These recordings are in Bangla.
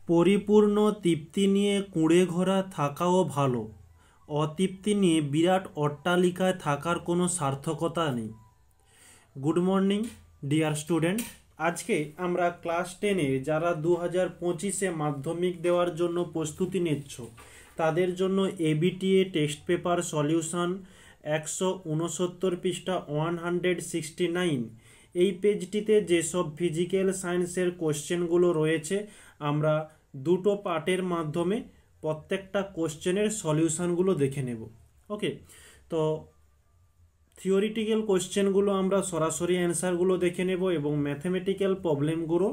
পরিপূর্ণ তৃপ্তি নিয়ে কুঁড়ে ঘোরা থাকাও ভালো, অতৃপ্তি নিয়ে বিরাট অট্টালিকায় থাকার কোনো সার্থকতা নেই। Good morning dear student. আজকে আমরা ক্লাস 10-এ যারা 2025-এ মাধ্যমিক দেওয়ার জন্য প্রস্তুতি নিচ্ছ তাদের জন্য এবিটিএ টেক্সট পেপার সলিউশন 169 পৃষ্ঠা 169 এই পেজটিতে যেসব ফিজিক্যাল সায়েন্সের কোশ্চেনগুলো রয়েছে আমরা দুটো পার্টের মাধ্যমে প্রত্যেকটা কোশ্চেনের সলিউশনগুলো দেখে নেব। ওকে, তো থিওরিটিক্যাল কোশ্চেনগুলো আমরা সরাসরি অ্যান্সারগুলো দেখে নেব এবং ম্যাথমেটিক্যাল প্রবলেমগুলো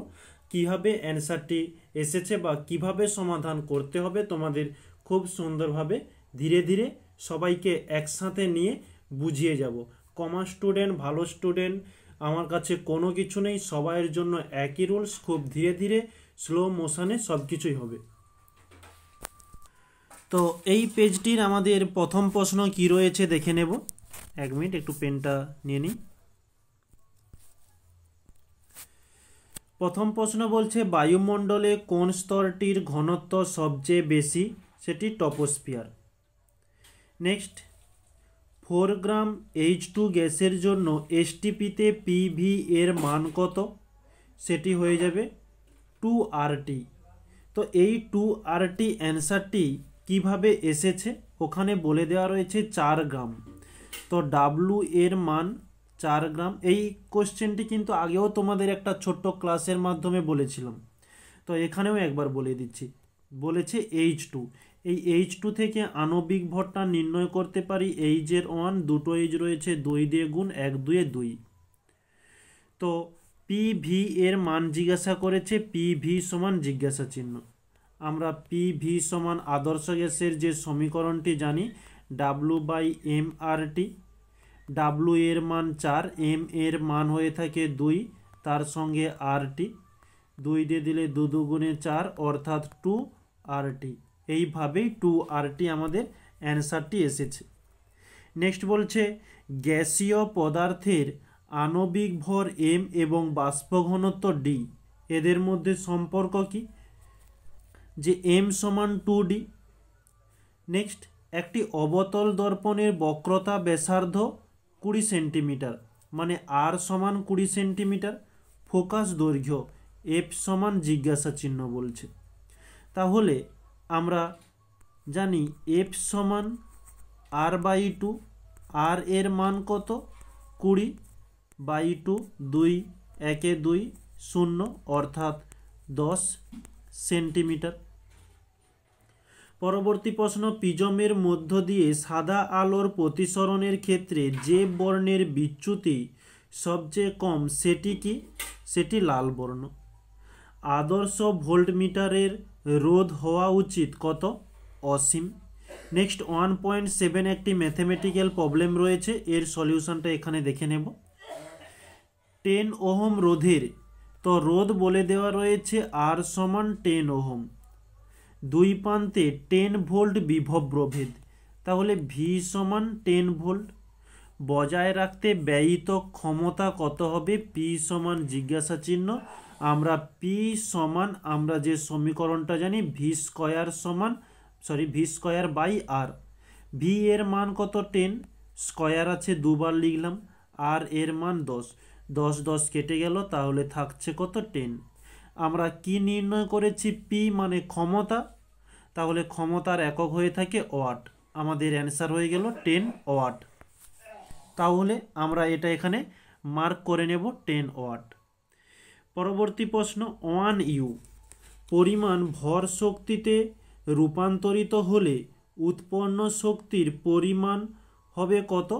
কীভাবে অ্যান্সারটি এসেছে বা কিভাবে সমাধান করতে হবে তোমাদের খুব সুন্দরভাবে ধীরে ধীরে সবাইকে একসাথে নিয়ে বুঝিয়ে যাব। কমার্স স্টুডেন্ট, ভালো স্টুডেন্ট, আমার কাছে কোনো কিছু নেই, সবাইয়ের জন্য একই রুলস, খুব ধীরে ধীরে স্লো মোশনে সব কিছুই হবে। তো এই পেজটির আমাদের প্রথম প্রশ্ন কি রয়েছে দেখে নেব। এক মিনিট, একটু পেনটা নিয়ে নিই। প্রথম প্রশ্ন বলছে বায়ুমণ্ডলে কোন স্তরটির ঘনত্ব সবচেয়ে বেশি, সেটি ট্রপোস্ফিয়ার। নেক্সট, 4 গ্রাম H2 গ্যাসের জন্য এসটিপিতে পিভি এর মান কত, সেটি হয়ে যাবে 2RT। তো এই 2RT অ্যান্সারটি কিভাবে এসেছে ওখানে বলে দেওয়া রয়েছে 4 গ্রাম। তো ডাব্লু এর মান 4 গ্রাম। এই কোশ্চেনটি কিন্তু আগেও তোমাদের একটা ছোট্ট ক্লাসের মাধ্যমে বলেছিলাম, তো এখানেও একবার বলে দিচ্ছি। বলেছে H2, এই H2 থেকে আণবিক ভরটা নির্ণয় করতে পারি। এইচের 1, দুটো এইচ রয়েছে, 2 দিয়ে গুণ, 1 2 2। তো পিভি এর মান জিজ্ঞাসা করেছে, পিভি সমান জিজ্ঞাসা চিহ্ন। আমরা পিভি সমান আদর্শ গ্যাসের যে সমীকরণটি জানি W/mRT। ডাব্লু এর মান 4, এম এর মান হয়ে থাকে 2, তার সঙ্গে RT, 2 দিয়ে দিলে 2 2 4 অর্থাৎ 2RT। এইভাবেই 2RT আমাদের অ্যান্সারটি এসেছে। নেক্সট বলছে গ্যাসীয় পদার্থের আণবিক ভর m এবং বাষ্প ঘনত্ব d, এদের মধ্যে সম্পর্ক কি, যে m সমান 2d। নেক্সট, একটি অবতল দর্পণের বক্রতা ব্যাসার্ধ 20 সেন্টিমিটার, মানে r সমান 20 সেন্টিমিটার, ফোকাস দৈর্ঘ্য f সমান জিজ্ঞাসা চিহ্ন বলছে। তাহলে আমরা জানি f সমান r/2, r এর মান কত 20/2, 2 1 2 0 অর্থাৎ 10 সেন্টিমিটার। পরবর্তী প্রশ্ন, প্রিজমের মধ্য দিয়ে সাদা আলোর প্রতিসরণের ক্ষেত্রে যে বর্ণের বিচ্যুতি সবচেয়ে কম সেটি কি, সেটি লাল বর্ণ। আদর্শ ভোল্টমিটারের রোধ হওয়া উচিত কত, অসীম। নেক্সট 1.7 একটি ম্যাথমেটিক্যাল প্রবলেম রয়েছে, এর সলিউশনটা এখানে দেখে নেব। 10 ওহম রোধের, তো রোধ বলে দেওয়া রয়েছে R সমান 10 ওহম, দুই প্রান্তে 10 ভোল্ট বিভব প্রভেদ, তাহলে V সমান 10 ভোল্ট। বজায় রাখতে ব্যয়িত ক্ষমতা কত হবে, P সমান জিজ্ঞাসা চিহ্ন। আমরা P সমান, আমরা যে সমীকরণটা জানি V স্কয়ার/R। V এর মান কত 10, স্কয়ার আছে দুবার লিখলাম, R এর মান 10, 10 10 কেটে গেল, তাহলে থাকছে কত 10। আমরা কি নির্ণয় করেছি, P মানে ক্ষমতা, তাহলে ক্ষমতার একক হয়ে থাকে ওয়াট, আমাদের অ্যান্সার হয়ে গেল 10 ওয়াট। তাহলে আমরা এটা এখানে মার্ক করে নেব 10 ওয়াট। পরবর্তী প্রশ্ন, 1U পরিমাণ ভর শক্তিতে রূপান্তরিত হলে উৎপন্ন শক্তির পরিমাণ হবে কত,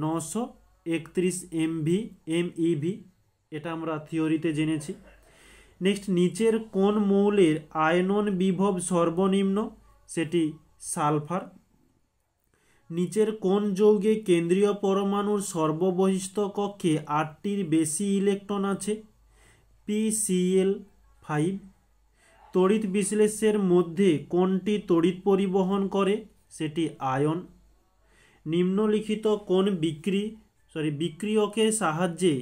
931 MeV, এটা আমরা থিওরিতে জেনেছি। নেক্সট, নিচের কোন মৌলের আয়নন বিভব সর্বনিম্ন, সেটি সালফার। নিচের কোন যৌগে কেন্দ্রীয় পরমাণুর সর্ববহিস্থ কক্ষে 8টির বেশি ইলেকট্রন আছে, PCl5। তড়িৎ বিশ্লেষের মধ্যে কোনটি তড়িৎ পরিবহন করে, সেটি আয়ন। নিম্নলিখিত কোন বিক্রিয়কের সাহায্যে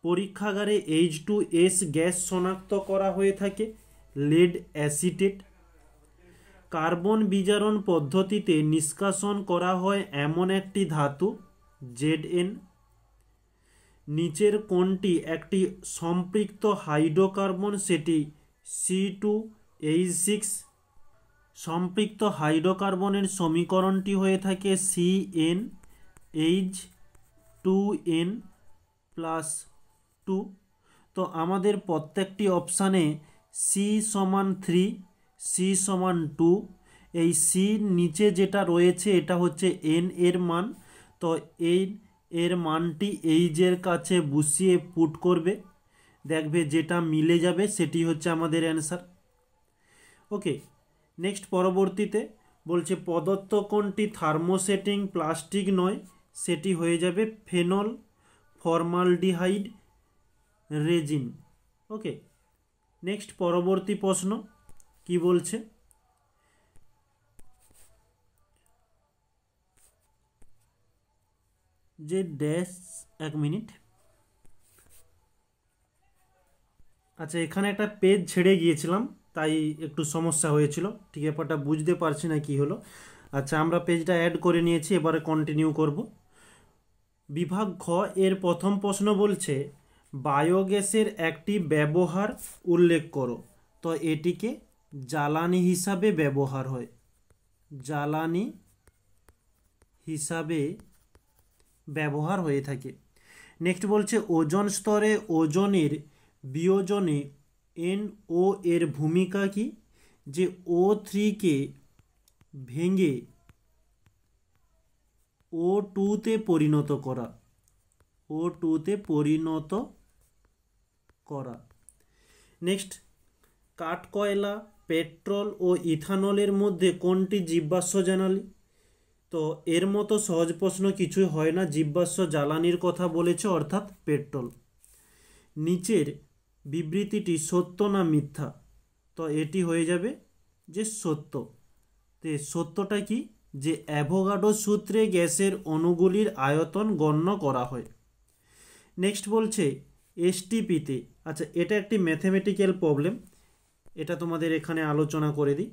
পরীক্ষাগারে H2S গ্যাস শনাক্ত করা হয়ে থাকে, লেড অ্যাসিটেট। কার্বন বিজারণ পদ্ধতিতে নিষ্কাশন করা হয় এমন একটি ধাতু Zn। নিচের কোনটি একটি সম্পৃক্ত হাইড্রোকার্বন, সেটি C2H6। সম্পৃক্ত হাইড্রোকার্বনের সমীকরণটি হয়ে থাকে CnH2n+2। তো আমাদের প্রত্যেকটি অপশানে C=3, C=2। এই সির নিচে যেটা রয়েছে এটা হচ্ছে n এর মান। তো এর মানটি এইচের কাছে বসিয়ে পুট করবে, দেখবে যেটা মিলে যাবে সেটি হচ্ছে আমাদের অ্যান্সার। ওকে, নেক্সট পরবর্তীতে বলছে প্রদত্ত কোনটি থার্মোসেটিং প্লাস্টিক নয়, সেটি হয়ে যাবে ফেনল ফর্মালডিহাইড রেজিন। ওকে, নেক্সট পরবর্তী প্রশ্ন কি বলছে, যে ড্যাশ, এক মিনিট, আচ্ছা এখানে একটা পেজ ছেড়ে গিয়েছিলাম তাই একটু সমস্যা হয়েছিল, ঠিক ব্যাপারটা বুঝতে পারছি না কি হলো। আচ্ছা আমরা পেজটা অ্যাড করে নিয়েছি, এবারে কন্টিনিউ করব। বিভাগ খ এর প্রথম প্রশ্ন বলছে বায়োগ্যাসের একটি ব্যবহার উল্লেখ করো। তো এটিকে জ্বালানি হিসাবে ব্যবহার হয়, জ্বালানি হিসাবে ব্যবহার হয়ে থাকে। নেক্সট বলছে ওজোন স্তরে ওজোনের বিয়োজনে NO এর ভূমিকা কি? যে O3কে ভেঙে O2-তে পরিণত করা, O2-তে পরিণত করা। নেক্সট, কাঠ কয়লা, পেট্রোল ও ইথানলের মধ্যে কোনটি জীবাশ্ম জ্বালানি? তো এর মতো সহজ প্রশ্ন কিছুই হয় না, জীবাশ্ম জ্বালানির কথা বলেছে অর্থাৎ পেট্রোল। নিচের বিবৃতিটি সত্য না মিথ্যা? তো এটি হয়ে যাবে যে সত্য। তো সত্যটা কি? যে অ্যাভোগাড্রো সূত্রে গ্যাসের অণুগুলির আয়তন গণ্য করা হয়। নেক্সট বলছে এসটিপিতে, আচ্ছা এটা একটি ম্যাথমেটিক্যাল প্রবলেম, এটা তোমাদের এখানে আলোচনা করে দিই।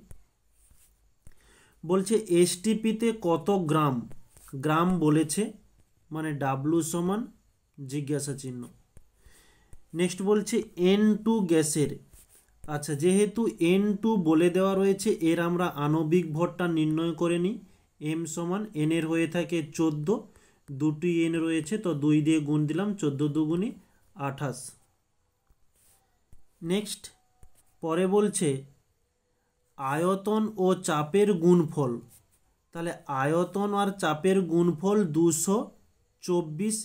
বলছে এসটিপিতে কত গ্রাম, গ্রাম বলেছে মানে ডাব্লু সমান জিজ্ঞাসা চিহ্ন। নেক্সট বলছে N2 গ্যাসের, আচ্ছা যেহেতু N2 বলে দেওয়া রয়েছে এর আমরা আণবিক ভরটা নির্ণয় করে নিই। M সমান N এর হয়ে থাকে 14, দুটি N রয়েছে তো 2 দিয়ে গুণ দিলাম, 14 দুগুণে 28। নেক্সট পরে বলছে আয়তন ও চাপের গুণফল। তাহলে আয়তন আর চাপের গুণফল 224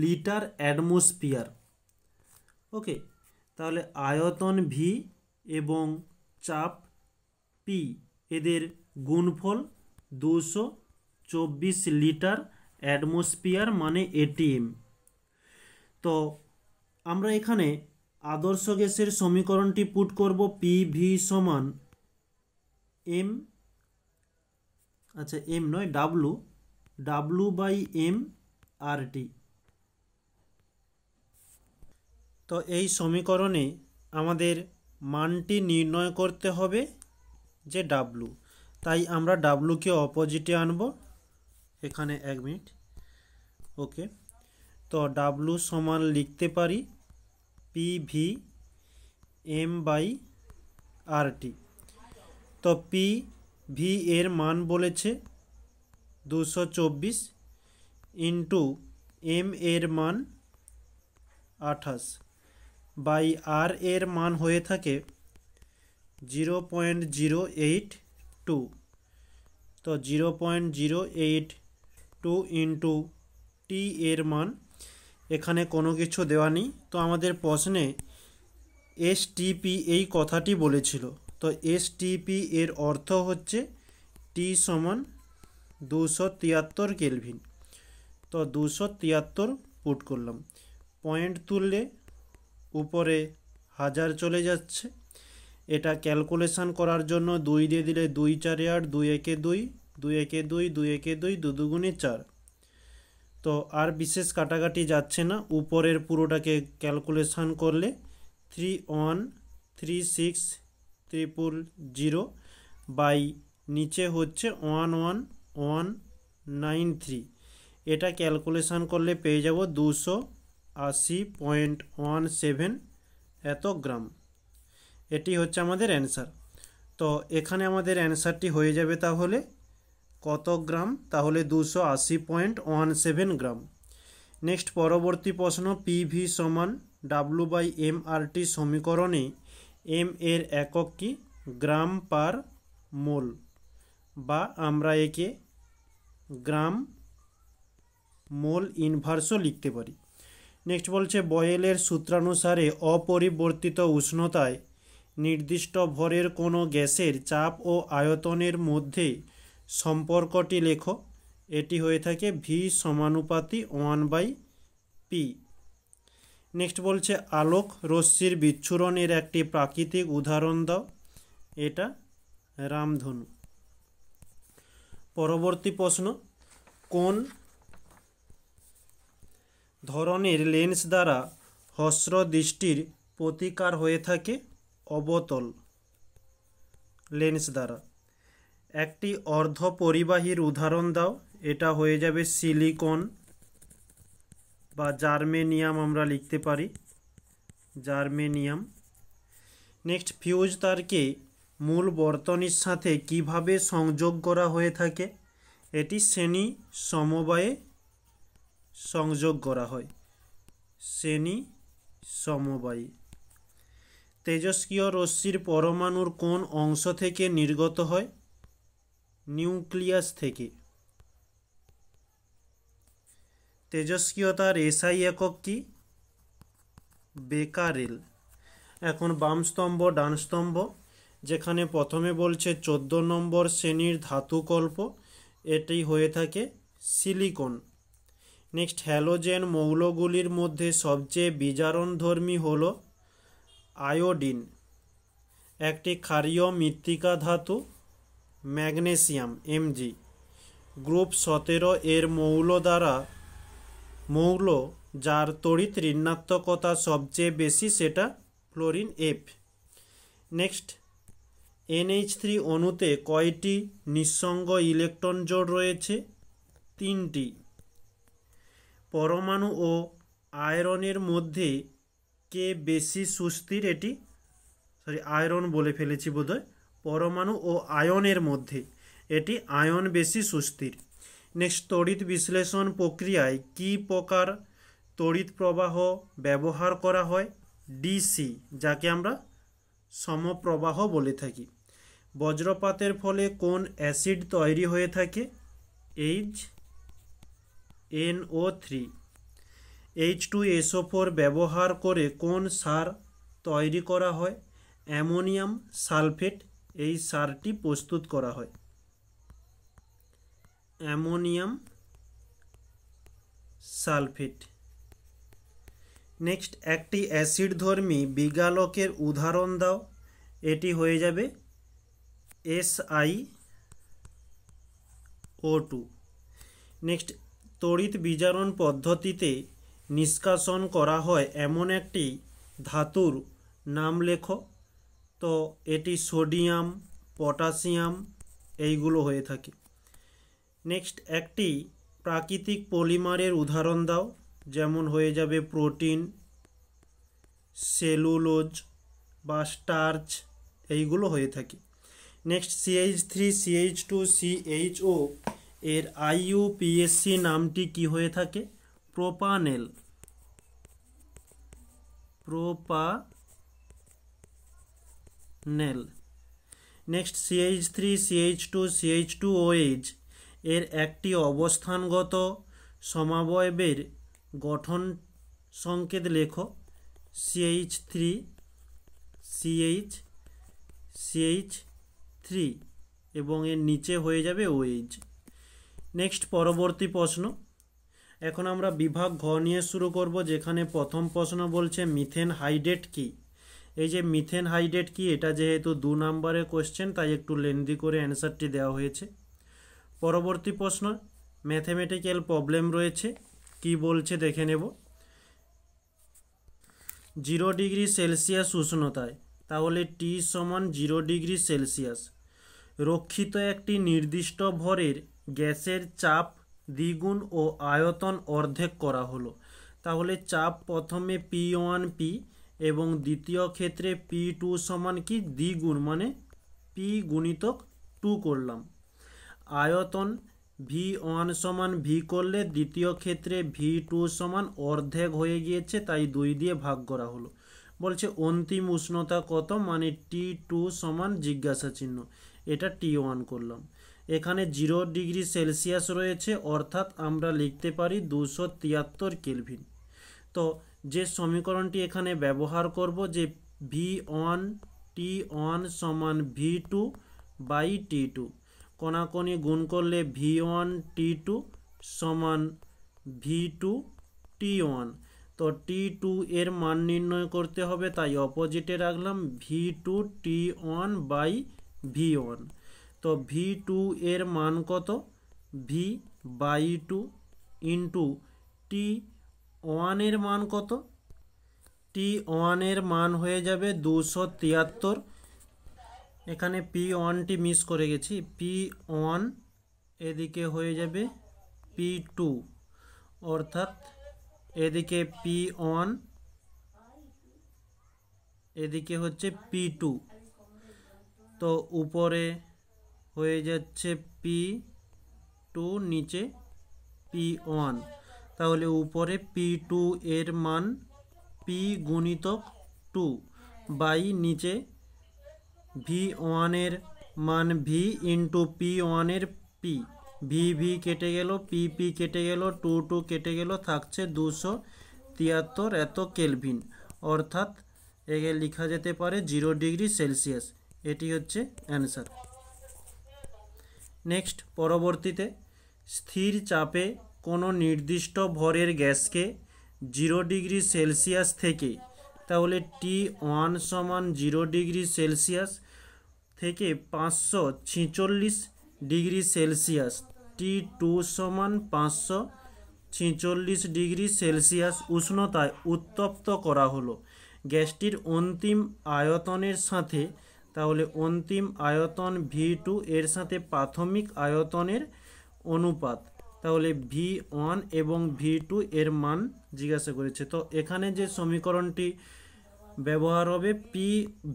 লিটার অ্যাটমসফিয়ার। ওকে, তাহলে আয়তন ভি এবং চাপ পি এদের গুণফল 224 লিটার অ্যাটমসফিয়ার মানে ATM। তো আমরা এখানে আদর্শ গ্যাসের সমীকরণটি পুট করব PV সমান M, আচ্ছা M নয় W/M/RT। তো এই সমীকরণে আমাদের মানটি নির্ণয় করতে হবে যে W, তাই আমরা ডাব্লুকে অপোজিটে আনব এখানে, এক মিনিট। ওকে, তো ডাব্লু সমান লিখতে পারি PV/M/RT। তো PV এর মান বলেছে 224 ইন্টু M এর মান 28 বাই R এর মান হয়ে থাকে 0.082। তো 0.082 ইন্টু টি এর মান, এখানে কোনো কিছু দেওয়া নেই। তো আমাদের প্রশ্নে এসটিপি এই কথাটি বলেছিল, তো এসটিপি এর অর্থ হচ্ছে টি সমান 273 কেলভিন। তো 273 পুট করলাম, পয়েন্ট তুললে উপরে 1000 চলে যাচ্ছে। এটা ক্যালকুলেশন করার জন্য 2 দিয়ে দিলে 2 4 8, 2 1 2, 2 1 2, 2 1 2, 2 2 4। তো আর বিশেষ কাটাকাটি যাচ্ছে না, উপরের পুরোটাকে ক্যালকুলেশন করলে 3136 000 বাই নিচে হচ্ছে 11193, এটা ক্যালকুলেশন করলে পেয়ে যাব 280.17 এত গ্রাম। এটি হচ্ছে আমাদের অ্যান্সার। তো এখানে আমাদের অ্যান্সারটি হয়ে যাবে তাহলে কত গ্রাম, তাহলে 280.17 গ্রাম। নেক্সট পরবর্তী প্রশ্ন, পিভি সমান W/mRT সমীকরণে এম এর একক কি? গ্রাম পার মোল, বা আমরা একে গ্রাম মোল ইনভার্সও লিখতে পারি। নেক্সট বলছে বয়েলের সূত্রানুসারে অপরিবর্তিত উষ্ণতায় নির্দিষ্ট ভরের কোনো গ্যাসের চাপ ও আয়তনের মধ্যে সম্পর্কটি লেখো। এটি হয়ে থাকে ভি সমানুপাতি 1/p। নেক্সট বলছে আলোক রশ্মির বিচ্ছুরণের একটি প্রাকৃতিক উদাহরণ দাও। এটা রামধনু। পরবর্তী প্রশ্ন, কোন ধরনের লেন্স দ্বারা হ্রস্ব দৃষ্টির প্রতিকার হয়ে থাকে? অবতল লেন্স দ্বারা। একটি অর্ধ পরিবাহীর উদাহরণ দাও। এটা হয়ে যাবে সিলিকন বা জার্মেনিয়াম, আমরা লিখতে পারি জার্মেনিয়াম। নেক্সট ফিউজ তারকে মূল বর্তনীর সাথে কিভাবে সংযোগ করা হয়ে থাকে? এটি শ্রেণী সমবায়ে সংযোগ করা হয়, শ্রেণী সমবায়ে। তেজস্ক্রিয় রশ্মির পরমাণুর কোন অংশ থেকে নির্গত হয়? নিউক্লিয়াস থেকে। তেজস্ক্রিয়তার এসআই একক কি? বেকারেল। এখন বাম স্তম্ভ ডান স্তম্ভ, যেখানে প্রথমে বলছে 14 নম্বর শ্রেণীর ধাতুকল্প, এটি হয়ে থাকে সিলিকন। নেক্সট হ্যালোজেন মৌলগুলির মধ্যে সবচেয়ে বিজারণধর্মী হল আয়োডিন। একটি ক্ষারীয় মৃত্তিকা ধাতু ম্যাগনেসিয়াম Mg। গ্রুপ 17 এর মৌল যার তড়িৎ ঋণাত্মকতা সবচেয়ে বেশি, সেটা ফ্লোরিন F। নেক্সট NH3 অণুতে কয়টি নিঃসঙ্গ ইলেকট্রন জোড় রয়েছে? 3টি। পরমাণু ও আয়রনের মধ্যে কে বেশি সুস্থির? আয়রন বলে ফেলেছি বোধহয়। পরমাণু ও আয়নের মধ্যে এটি আয়ন বেশি সুস্থির। নেক্সট তড়িৎ বিশ্লেষণ প্রক্রিয়ায় কি প্রকার তড়িৎ প্রবাহ ব্যবহার করা হয়? ডিসি, যাকে আমরা সমপ্রবাহ বলে থাকি। বজ্রপাতের ফলে কোন অ্যাসিড তৈরি হয়ে থাকে? HNO3। H2SO4 ব্যবহার করে কোন সার তৈরি করা হয়? Ammonium sulphate. এই সারটি প্রস্তুত করা হয় অ্যামোনিয়াম সালফেট। নেক্সট একটি অ্যাসিডধর্মী বিগালকের উদাহরণ দাও। এটি হয়ে যাবে SiO2। নেক্সট তড়িৎ বিজারণ পদ্ধতিতে নিষ্কাশন করা হয় এমন একটি ধাতুর নাম লেখো। তো এটি সোডিয়াম, পটাশিয়াম এইগুলো হয়ে থাকে। নেক্সট একটি প্রাকৃতিক পলিমারের উদাহরণ দাও, যেমন হয়ে যাবে প্রোটিন, সেলুলোজ বা স্টার্চ, এইগুলো হয়ে থাকে। নেক্সট CH3CH2CHO এর IUPAC নামটি কি হয়ে থাকে? প্রোপানেল। নেক্সট CH3CH2CH2OH এর একটি অবস্থানগত সমাবয়বের গঠন সংকেত লেখো। CH3 এবং এর নিচে হয়ে যাবে OH। নেক্সট পরবর্তী প্রশ্ন, এখন আমরা বিভাগ ঘ নিয়ে শুরু করব, যেখানে প্রথম প্রশ্ন বলছে মিথেন হাইড্রেট কি? এই যে মিথেন হাইড্রেট কি, এটা যেহেতু 2 নম্বরের কোশ্চেন, তাই একটু লেন্দি করে অ্যান্সারটি দেওয়া হয়েছে। পরবর্তী প্রশ্ন ম্যাথমেটিক্যাল প্রবলেম রয়েছে, কি বলছে দেখে নেব। 0 ডিগ্রি সেলসিয়াস উষ্ণতায় তাহলে টি সমান 0 ডিগ্রি সেলসিয়াস। রক্ষিত একটি নির্দিষ্ট ভরের গ্যাসের চাপ দ্বিগুণ ও আয়তন অর্ধেক করা হলো। তাহলে চাপ প্রথমে P1P এবং দ্বিতীয় ক্ষেত্রে P2 সমান কি দ্বিগুণ, মানে P গুণিতক 2 করলাম। আয়তন V1 সমান V করলে দ্বিতীয় ক্ষেত্রে V2 সমান অর্ধেক হয়ে গিয়েছে, তাই 2 দিয়ে ভাগ করা হলো। বলছে অন্তিম উষ্ণতা কত, মানে T2 সমান জিজ্ঞাসা চিহ্ন, এটা T1 করলাম। এখানে 0 ডিগ্রি সেলসিয়াস রয়েছে, অর্থাৎ আমরা লিখতে পারি 273 কেলভিন। তো যে সমীকরণটি এখানে ব্যবহার করব, যে V1 T1 সমান V2 বাই T2, কোনাকুনি গুণ করলে V1 T2 সমান V2 T1। তো T2 এর মান নির্ণয় করতে হবে, তাই অপোজিটে রাখলাম V2 T1 বাই V1। তো V2 এর মান কত, V বাই 2 ইন্টু T1 এর মান কত, T1 এর মান হয়ে যাবে 273। এখানে P1টি মিস করে গেছি, P1 এদিকে হয়ে যাবে P2, অর্থাৎ এদিকে P1 এদিকে হচ্ছে P2। তো উপরে হয়ে যাচ্ছে P2, নিচে P1। তাহলে উপরে P2 এর মান P গুণিতক 2 বাই নিচে V1 এর মান V ইন্টু P1 এর P। V কেটে গেল, P কেটে গেল, 2 কেটে গেল, থাকছে 273 এত কেলভিন, অর্থাৎ একে লেখা যেতে পারে 0 ডিগ্রি সেলসিয়াস। এটি হচ্ছে অ্যান্সার। নেক্সট, পরবর্তীতে স্থির চাপে কোনো নির্দিষ্ট ভরের গ্যাসকে 0 ডিগ্রি সেলসিয়াস থেকে, তাহলে T1 সমান 0 ডিগ্রি সেলসিয়াস থেকে 546 ডিগ্রি সেলসিয়াস, T2 সমান 546 ডিগ্রি সেলসিয়াস উষ্ণতায় উত্তপ্ত করা হলো। গ্যাসটির অন্তিম আয়তনের সাথে, তাহলে অন্তিম আয়তন V2 এর সাথে প্রাথমিক আয়তনের অনুপাত, তাহলে V1 এবং V2 এর মান জিজ্ঞাসা করেছে। তো এখানে যে সমীকরণটি ব্যবহার হবে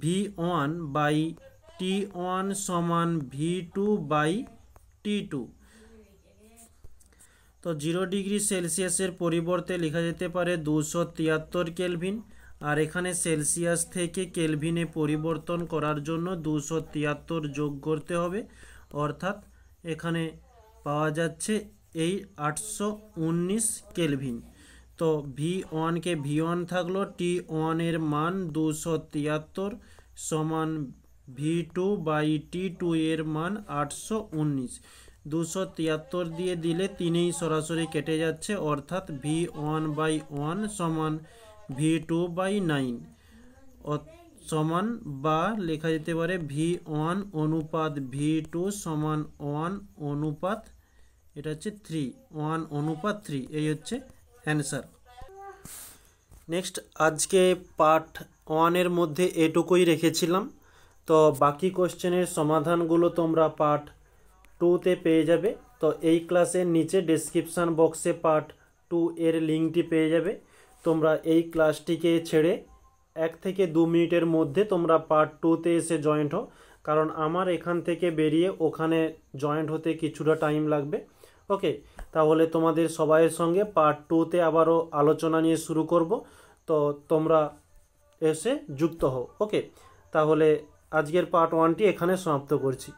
V1 বাই T1 সমান V2 বাই T2। তো 0 ডিগ্রি সেলসিয়াসের পরিবর্তে লেখা যেতে পারে 273 কেলভিন, আর এখানে সেলসিয়াস থেকে কেলভিনে পরিবর্তন করার জন্য 273 যোগ করতে হবে, অর্থাৎ এখানে পাওয়া যাচ্ছে এই 819 কেলভিন। তো V1কে V1 থাকলো, T1 এর মান 273 সমান V2 বাই T2 এর মান 819। 273 দিয়ে দিলে 3 সরাসরি কেটে যাচ্ছে, অর্থাৎ V1 বাই 1 সমান V2 বাই 9 সমান, বা লেখা যেতে পারে V1 অনুপাত V2 সমান 1 অনুপাত, এটা হচ্ছে 3, 1 অনুপাত 3, এই হচ্ছে অ্যান্সার। নেক্সট, আজকে পার্ট 1 এর মধ্যে এটুকুই রেখেছিলাম। তো বাকি কোশ্চেনের সমাধানগুলো তোমরা পার্ট 2তে পেয়ে যাবে। তো এই ক্লাসের নিচে ডেসক্রিপশান বক্সে পার্ট 2 এর লিঙ্কটি পেয়ে যাবে। তোমরা এই ক্লাসটিকে ছেড়ে 1 থেকে 2 মিনিটের মধ্যে তোমরা পার্ট 2তে এসে জয়েন্ট হও, কারণ আমার এখান থেকে বেরিয়ে ওখানে জয়েন্ট হতে কিছুটা টাইম লাগবে। ওকে, তাহলে তোমাদের সবাইয়ের সঙ্গে পার্ট 2তে আবারও আলোচনা নিয়ে শুরু করব। তো তোমরা এসে যুক্ত হও। ওকে, তাহলে আজকের পার্ট 1টি এখানে সমাপ্ত করছি।